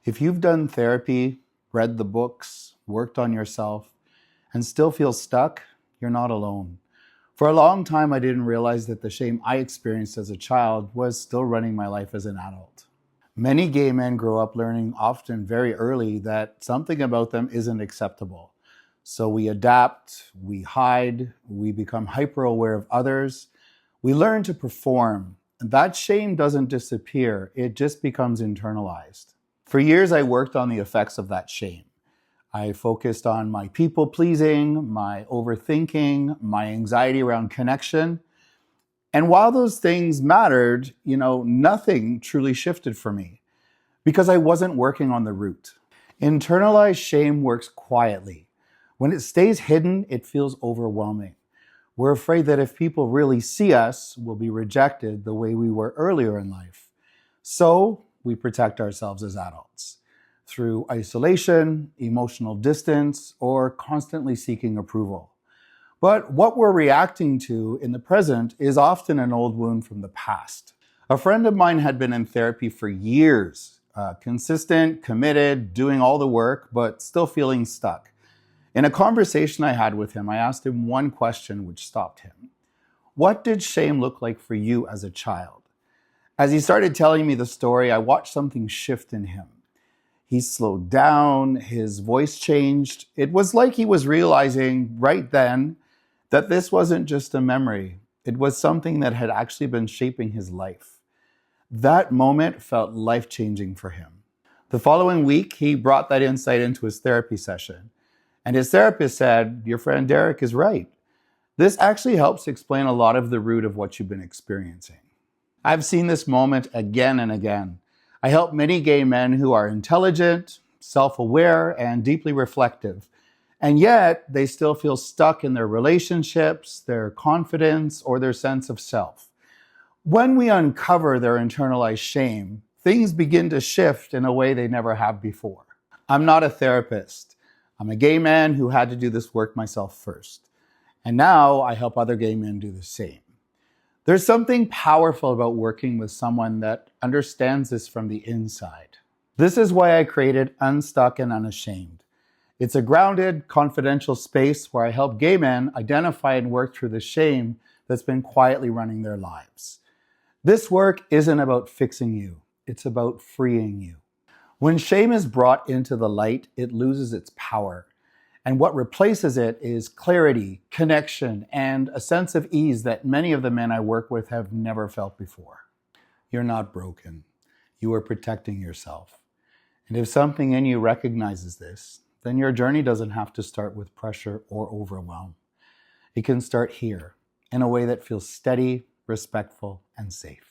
If you've done therapy, read the books, worked on yourself, and still feel stuck, you're not alone. For a long time, I didn't realize that the shame I experienced as a child was still running my life as an adult. Many gay men grow up learning, often very early, that something about them isn't acceptable. So we adapt, we hide, we become hyper aware of others, we learn to perform. And that shame doesn't disappear, it just becomes internalized. For years, I worked on the effects of that shame. I focused on my people pleasing, my overthinking, my anxiety around connection. And while those things mattered, nothing truly shifted for me because I wasn't working on the root. Internalized shame works quietly. When it stays hidden, it feels overwhelming. We're afraid that if people really see us, we'll be rejected the way we were earlier in life. So we protect ourselves as adults through isolation, emotional distance, or constantly seeking approval. But what we're reacting to in the present is often an old wound from the past. A friend of mine had been in therapy for years, consistent, committed, doing all the work, but still feeling stuck. In a conversation I had with him, I asked him one question which stopped him. What did shame look like for you as a child? As he started telling me the story, I watched something shift in him. He slowed down, his voice changed. It was like he was realizing right then that this wasn't just a memory. It was something that had actually been shaping his life. That moment felt life-changing for him. The following week, he brought that insight into his therapy session. And his therapist said, "Your friend Derek is right. This actually helps explain a lot of the root of what you've been experiencing." I've seen this moment again and again. I help many gay men who are intelligent, self-aware, and deeply reflective. And yet, they still feel stuck in their relationships, their confidence, or their sense of self. When we uncover their internalized shame, things begin to shift in a way they never have before. I'm not a therapist. I'm a gay man who had to do this work myself first. And now I help other gay men do the same. There's something powerful about working with someone that understands this from the inside. This is why I created Unstuck and Unashamed. It's a grounded, confidential space where I help gay men identify and work through the shame that's been quietly running their lives. This work isn't about fixing you. It's about freeing you. When shame is brought into the light, it loses its power. And what replaces it is clarity, connection, and a sense of ease that many of the men I work with have never felt before. You're not broken. You are protecting yourself. And if something in you recognizes this, then your journey doesn't have to start with pressure or overwhelm. It can start here, in a way that feels steady, respectful, and safe.